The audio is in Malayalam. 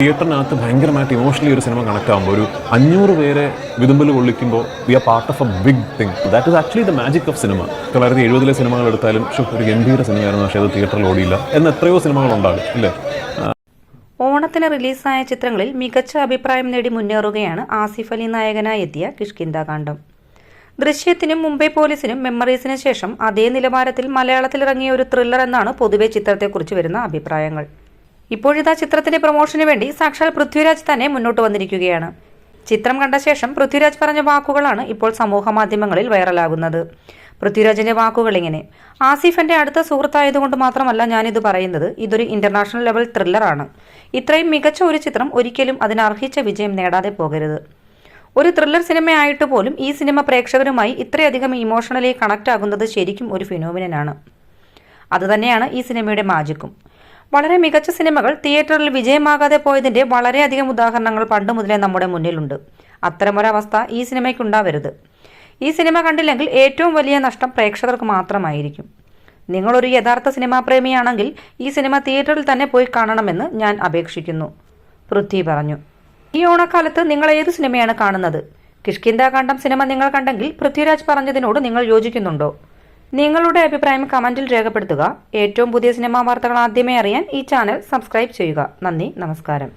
തിയേറ്ററിനകത്ത് ഭയങ്കരമായിട്ട് ഇമോഷണലി ഒരു സിനിമ കണക്ട് ആകുമ്പോൾ ഒരു 500 പേരെ വിതുമ്പൽ കൊള്ളിക്കുമ്പോൾ we are part of a big thing. That is actually the magic of cinema. 1970 സിനിമകൾ എടുത്താലും ഒരു ഗംഭീര സിനിമയായിരുന്നു, പക്ഷേ അത് തിയേറ്ററിൽ ഓടിയില്ല എന്ന് എത്രയോ സിനിമകളുണ്ടാകും അല്ലേ. ഓണത്തിന് റിലീസായ ചിത്രങ്ങളിൽ മികച്ച അഭിപ്രായം നേടി മുന്നേറുകയാണ് ആസിഫ് അലി നായകനായി എത്തിയ കിഷ്കിന്ധാകാന്ഡം. ദൃശ്യത്തിനും മുംബൈ പോലീസിനും മെമ്മറീസിന് ശേഷം അതേ നിലവാരത്തിൽ മലയാളത്തിലിറങ്ങിയ ഒരു ത്രില്ലർ എന്നാണ് പൊതുവെ ചിത്രത്തെക്കുറിച്ച് വരുന്ന അഭിപ്രായങ്ങൾ. ഇപ്പോഴിതാ ചിത്രത്തിന്റെ പ്രൊമോഷന് വേണ്ടി സാക്ഷാൽ പൃഥ്വിരാജ് തന്നെ മുന്നോട്ട് വന്നിരിക്കുകയാണ്. ചിത്രം കണ്ട ശേഷം പൃഥ്വിരാജ് പറഞ്ഞ വാക്കുകളാണ് ഇപ്പോൾ സമൂഹ മാധ്യമങ്ങളിൽ വൈറലാകുന്നത്. പൃഥ്വിരാജിന്റെ വാക്കുകൾ ഇങ്ങനെ: ആസിഫ് എന്റെ അടുത്ത സുഹൃത്തായതുകൊണ്ട് മാത്രമല്ല ഞാനിത് പറയുന്നത്. ഇതൊരു ഇന്റർനാഷണൽ ലെവൽ ത്രില്ലറാണ്. ഇത്രയും മികച്ച ഒരു ചിത്രം ഒരിക്കലും അതിനർഹിച്ച വിജയം നേടാതെ പോകരുത്. ഒരു ത്രില്ലർ സിനിമയായിട്ട് പോലും ഈ സിനിമ പ്രേക്ഷകരുമായി ഇത്രയധികം ഇമോഷണലി കണക്ട് ആകുന്നത് ശരിക്കും ഒരു ഫിനോമിനനാണ്. അതുതന്നെയാണ് ഈ സിനിമയുടെ മാജിക്കും. വളരെ മികച്ച സിനിമകൾ തിയേറ്ററിൽ വിജയമാകാതെ പോയതിന്റെ വളരെയധികം ഉദാഹരണങ്ങൾ പണ്ട് മുതലേ നമ്മുടെ മുന്നിലുണ്ട്. അത്തരമൊരവസ്ഥ ഈ സിനിമയ്ക്കുണ്ടാവരുത്. ഈ സിനിമ കണ്ടില്ലെങ്കിൽ ഏറ്റവും വലിയ നഷ്ടം പ്രേക്ഷകർക്ക് മാത്രമായിരിക്കും. നിങ്ങളൊരു യഥാർത്ഥ സിനിമാ പ്രേമിയാണെങ്കിൽ ഈ സിനിമ തിയേറ്ററിൽ തന്നെ പോയി കാണണമെന്ന് ഞാൻ അപേക്ഷിക്കുന്നു, പൃഥ്വി പറഞ്ഞു. ഈ ഓണക്കാലത്ത് നിങ്ങൾ ഏത് സിനിമയാണ് കാണുന്നത്? കിഷ്കിന്ധാകാന്ഡം സിനിമ നിങ്ങൾ കണ്ടെങ്കിൽ പൃഥ്വിരാജ് പറഞ്ഞതിനോട് നിങ്ങൾ യോജിക്കുന്നുണ്ടോ? നിങ്ങളുടെ അഭിപ്രായം കമന്റിൽ രേഖപ്പെടുത്തുക. ഏറ്റവും പുതിയ സിനിമാ വാർത്തകൾ ആദ്യമേ അറിയാൻ ഈ ചാനൽ സബ്സ്ക്രൈബ് ചെയ്യുക. നന്ദി, നമസ്കാരം.